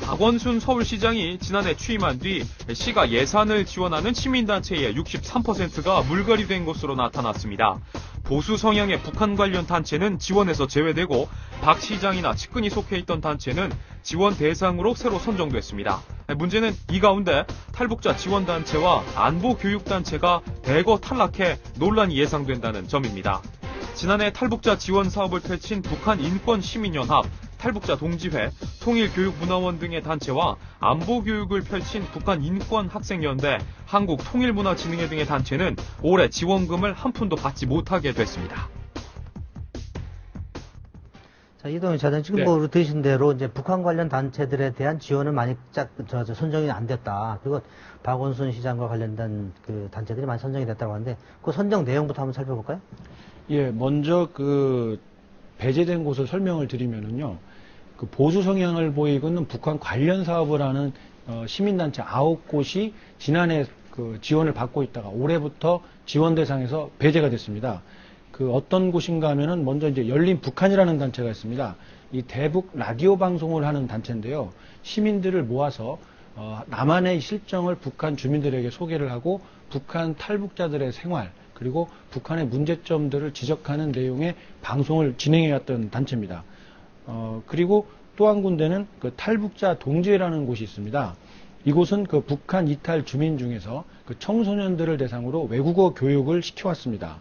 박원순 서울시장이 지난해 취임한 뒤 시가 예산을 지원하는 시민단체의 63%가 물갈이 된 것으로 나타났습니다. 보수 성향의 북한 관련 단체는 지원에서 제외되고 박 시장이나 측근이 속해 있던 단체는 지원 대상으로 새로 선정됐습니다. 문제는 이 가운데 탈북자 지원단체와 안보교육단체가 대거 탈락해 논란이 예상된다는 점입니다. 지난해 탈북자 지원 사업을 펼친 북한인권시민연합, 탈북자 동지회, 통일교육문화원 등의 단체와 안보교육을 펼친 북한인권학생연대, 한국통일문화진흥회 등의 단체는 올해 지원금을 한 푼도 받지 못하게 됐습니다. 자, 이동현 차장 지금 뭐 들으신 대로 이제 북한 관련 단체들에 대한 지원은 많이 선정이 안 됐다. 그리고 박원순 시장과 관련된 그 단체들이 많이 선정이 됐다고 하는데 그 선정 내용부터 한번 살펴볼까요? 예, 먼저 그 배제된 곳을 설명을 드리면은요. 그 보수 성향을 보이고 있는 북한 관련 사업을 하는 시민단체 9곳이 지난해 그 지원을 받고 있다가 올해부터 지원 대상에서 배제가 됐습니다. 그 어떤 곳인가 하면은 먼저 이제 열린 북한이라는 단체가 있습니다. 이 대북 라디오 방송을 하는 단체인데요. 시민들을 모아서 남한의 실정을 북한 주민들에게 소개를 하고 북한 탈북자들의 생활 그리고 북한의 문제점들을 지적하는 내용의 방송을 진행해왔던 단체입니다. 그리고 또 한 군데는 그 탈북자 동지회라는 곳이 있습니다. 이곳은 그 북한 이탈 주민 중에서 그 청소년들을 대상으로 외국어 교육을 시켜왔습니다.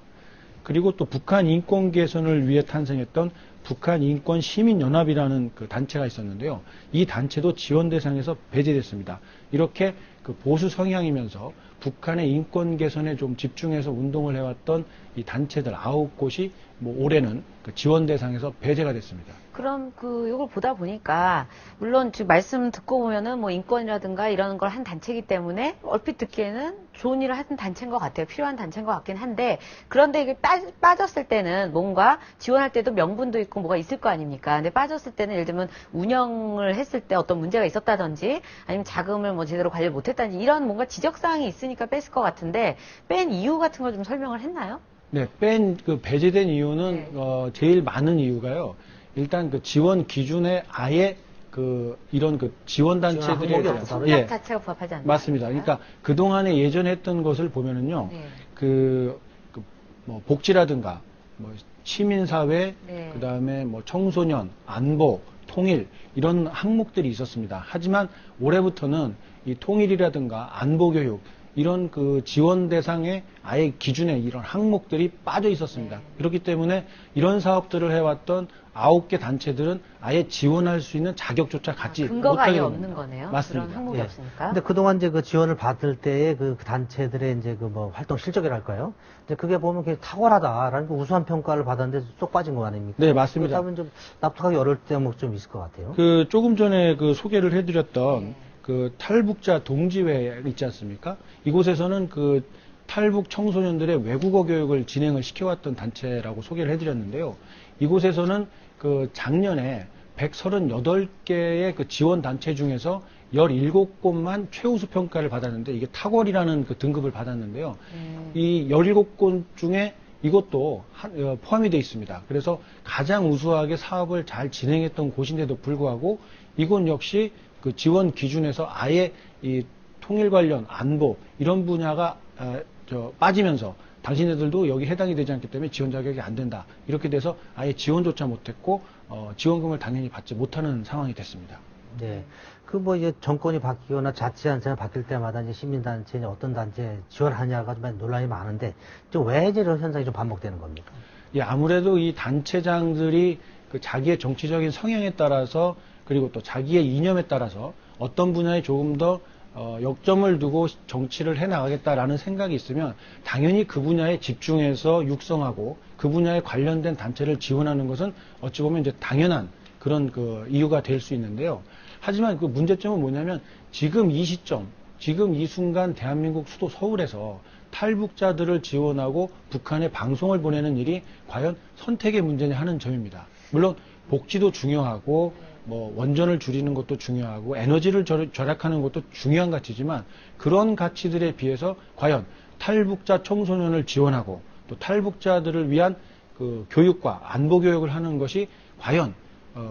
그리고 또 북한 인권 개선을 위해 탄생했던 북한 인권 시민연합이라는 그 단체가 있었는데요. 이 단체도 지원 대상에서 배제됐습니다. 이렇게 그 보수 성향이면서 북한의 인권 개선에 좀 집중해서 운동을 해왔던 이 단체들 9곳이 뭐 올해는 그 지원 대상에서 배제가 됐습니다. 그럼 이걸 보다 보니까 물론 지금 말씀 듣고 보면은 뭐 인권이라든가 이런 걸 한 단체이기 때문에 얼핏 듣기에는 좋은 일을 하는 단체인 것 같아요. 필요한 단체인 것 같긴 한데 그런데 이게 빠졌을 때는 뭔가 지원할 때도 명분도 있고 뭐가 있을 거 아닙니까? 근데 빠졌을 때는 예를 들면 운영을 했을 때 어떤 문제가 있었다든지 아니면 자금을 뭐 제대로 관리를 못했다든지 이런 뭔가 지적사항이 있으니까 뺐을 것 같은데 뺀 이유 같은 걸 좀 설명을 했나요? 네, 배제된 이유는 제일 많은 이유가요. 일단 그 지원 기준에 아예 이런 지원 단체들이 성격 자체가 부합하지 않나요? 맞습니다. 그러니까 그 동안에 예전에 했던 것을 보면은요, 뭐 복지라든가 뭐 시민사회, 그 다음에 뭐 청소년, 안보, 통일 이런 항목들이 있었습니다. 하지만 올해부터는 이 통일이라든가 안보교육 이런 그 지원 대상의 아예 기준에 이런 항목들이 빠져 있었습니다. 그렇기 때문에 이런 사업들을 해왔던 9개 단체들은 아예 지원할 수 있는 자격조차 갖지 못하게 근거가 아예 됩니다. 없는 거네요. 맞습니다. 그런 항목이 없으니까. 근데 그동안 이제 그 지원을 받을 때의 그 단체들의 이제 그 뭐 활동 실적이랄까요? 이제 그게 보면 굉장히 탁월하다라는 그 우수한 평가를 받았는데 쏙 빠진 거 아닙니까? 네, 맞습니다. 그렇다면 좀 납득하기 어려울 대목 좀 있을 것 같아요. 조금 전에 소개를 해드렸던 그 탈북자 동지회 있지 않습니까? 이곳에서는 그 탈북 청소년들의 외국어 교육을 진행을 시켜왔던 단체라고 소개를 해드렸는데요. 이곳에서는 그 작년에 138개의 그 지원 단체 중에서 17곳만 최우수 평가를 받았는데 이게 탁월이라는 그 등급을 받았는데요. 이 17곳 중에 이것도 포함이 되어 있습니다. 그래서 가장 우수하게 사업을 잘 진행했던 곳인데도 불구하고 이곳 역시 그 지원 기준에서 아예 이 통일 관련 안보 이런 분야가 빠지면서 당신네들도 여기 해당이 되지 않기 때문에 지원 자격이 안 된다. 이렇게 돼서 아예 지원조차 못했고 지원금을 당연히 받지 못하는 상황이 됐습니다. 네. 이제 정권이 바뀌거나 자치단체가 바뀔 때마다 이제 시민단체, 어떤 단체 지원하냐가 좀 논란이 많은데, 왜 이런 현상이 좀 반복되는 겁니까? 예, 아무래도 이 단체장들이 그 자기의 정치적인 성향에 따라서 그리고 또 자기의 이념에 따라서 어떤 분야에 조금 더 역점을 두고 정치를 해나가겠다라는 생각이 있으면 당연히 그 분야에 집중해서 육성하고 그 분야에 관련된 단체를 지원하는 것은 어찌 보면 이제 당연한 그런 그 이유가 될 수 있는데요. 하지만 그 문제점은 뭐냐면 지금 이 시점, 지금 이 순간 대한민국 수도 서울에서 탈북자들을 지원하고 북한에 방송을 보내는 일이 과연 선택의 문제냐 하는 점입니다. 물론 복지도 중요하고 뭐 원전을 줄이는 것도 중요하고 에너지를 절약하는 것도 중요한 가치지만 그런 가치들에 비해서 과연 탈북자 청소년을 지원하고 또 탈북자들을 위한 그 교육과 안보 교육을 하는 것이 과연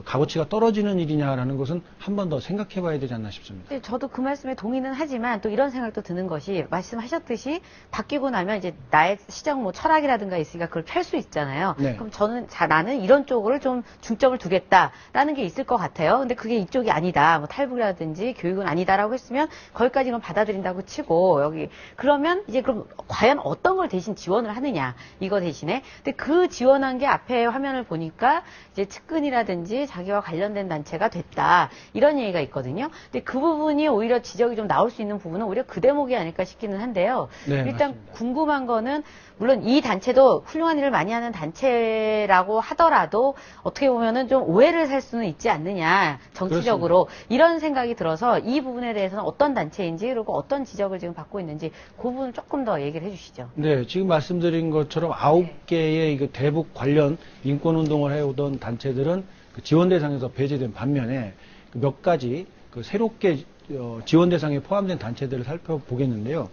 값어치가 떨어지는 일이냐라는 것은 한 번 더 생각해 봐야 되지 않나 싶습니다. 네, 저도 그 말씀에 동의는 하지만 또 이런 생각도 드는 것이 말씀하셨듯이 바뀌고 나면 이제 나의 시장 뭐 철학이라든가 있으니까 그걸 펼 수 있잖아요. 네. 그럼 저는 나는 이런 쪽으로 좀 중점을 두겠다라는 게 있을 것 같아요. 근데 그게 이쪽이 아니다. 뭐 탈북이라든지 교육은 아니다라고 했으면 거기까지는 받아들인다고 치고 여기 그러면 이제 그럼 과연 어떤 걸 대신 지원을 하느냐 이거 대신에 근데 그 지원한 게 앞에 화면을 보니까 이제 측근이라든지 자기와 관련된 단체가 됐다 이런 얘기가 있거든요. 근데 그 부분이 오히려 지적이 좀 나올 수 있는 부분은 오히려 그 대목이 아닐까 싶기는 한데요. 네, 일단 맞습니다. 궁금한 거는 물론 이 단체도 훌륭한 일을 많이 하는 단체라고 하더라도 어떻게 보면은 좀 오해를 살 수는 있지 않느냐 정치적으로 이런 생각이 들어서 이 부분에 대해서는 어떤 단체인지 그리고 어떤 지적을 지금 받고 있는지 그 부분을 조금 더 얘기를 해주시죠. 네, 지금 말씀드린 것처럼 9개의 그 대북 관련 인권운동을 해오던 단체들은 그 지원 대상에서 배제된 반면에 그 몇 가지 그 새롭게 지원 대상에 포함된 단체들을 살펴보겠는데요.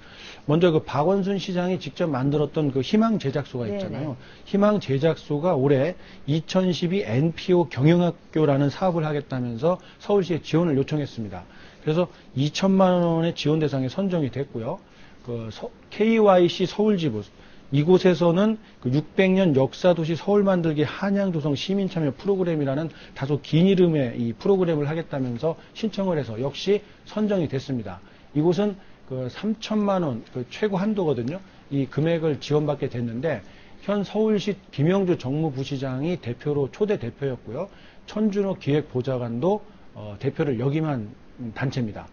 먼저 그 박원순 시장이 직접 만들었던 그 희망 제작소가 있잖아요. 네네. 희망 제작소가 올해 2012 NPO 경영학교라는 사업을 하겠다면서 서울시에 지원을 요청했습니다. 그래서 2천만 원의 지원 대상에 선정이 됐고요. 그 KYC 서울지부 이곳에서는 그 600년 역사도시 서울 만들기 한양조성 시민참여 프로그램이라는 다소 긴 이름의 이 프로그램을 하겠다면서 신청을 해서 역시 선정이 됐습니다. 이곳은 그 3천만 원 그 최고 한도거든요. 이 금액을 지원받게 됐는데 현 서울시 김영주 정무부시장이 대표로 초대 대표였고요. 천준호 기획보좌관도 대표를 역임한 단체입니다.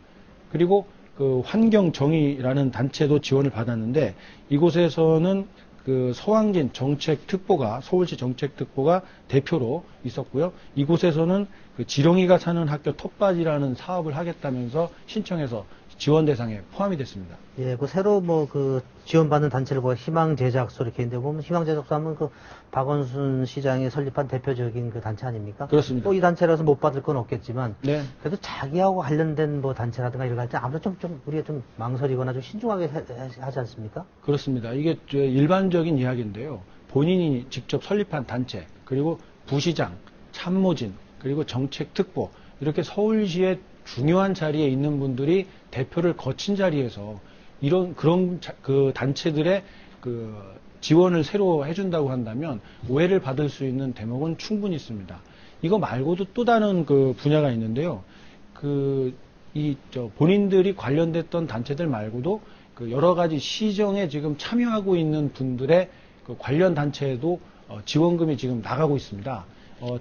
그리고 그 환경정의라는 단체도 지원을 받았는데 이곳에서는 그 서왕진 정책특보가 서울시 정책특보가 대표로 있었고요. 이곳에서는 그 지렁이가 사는 학교 텃밭이라는 사업을 하겠다면서 신청해서 지원 대상에 포함이 됐습니다. 예, 그 새로 뭐 그 지원받는 단체를 보고 희망제작소 이렇게 있는데 보면 희망제작소 하면 그 박원순 시장이 설립한 대표적인 그 단체 아닙니까? 그렇습니다. 뭐 이 단체라서 못 받을 건 없겠지만 네. 그래도 자기하고 관련된 뭐 단체라든가 이런 거 할 때 아무래도 좀 우리가 좀 망설이거나 좀 신중하게 하지 않습니까? 그렇습니다. 이게 일반적인 이야기인데요. 본인이 직접 설립한 단체, 그리고 부시장, 참모진, 그리고 정책특보 이렇게 서울시의 중요한 자리에 있는 분들이 대표를 거친 자리에서 그런 그 단체들의 그 지원을 새로 해준다고 한다면 오해를 받을 수 있는 대목은 충분히 있습니다. 이거 말고도 또 다른 그 분야가 있는데요. 본인들이 관련됐던 단체들 말고도 그 여러 가지 시정에 지금 참여하고 있는 분들의 그 관련 단체에도 지원금이 지금 나가고 있습니다.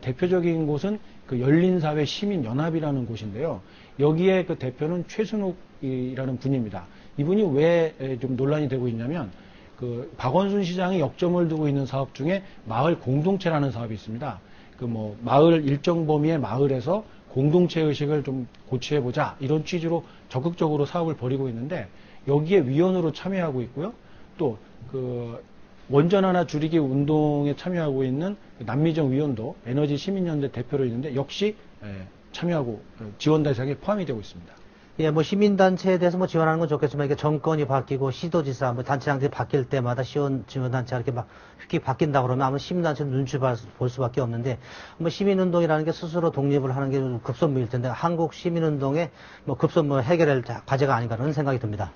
대표적인 곳은 그 열린사회 시민연합이라는 곳인데요. 여기에 그 대표는 최순욱이라는 분입니다. 이분이 왜 좀 논란이 되고 있냐면 그 박원순 시장이 역점을 두고 있는 사업 중에 마을 공동체라는 사업이 있습니다. 그 뭐 마을 일정 범위의 마을에서 공동체 의식을 좀 고취해보자 이런 취지로 적극적으로 사업을 벌이고 있는데 여기에 위원으로 참여하고 있고요. 또 그 원전 하나 줄이기 운동에 참여하고 있는 남미정 위원도 에너지 시민연대 대표로 있는데 역시 참여하고 지원 대상에 포함이 되고 있습니다. 예, 뭐 시민단체에 대해서 뭐 지원하는 건 좋겠지만 이게 정권이 바뀌고 시도지사, 뭐 단체장들이 바뀔 때마다 지원단체가 이렇게 막 휙 바뀐다 그러면 아마 시민단체는 눈치 볼 수밖에 없는데 뭐 시민운동이라는 게 스스로 독립을 하는 게 급선무일 텐데 한국 시민운동의 뭐 급선무 해결할 과제가 아닌가 그런 생각이 듭니다.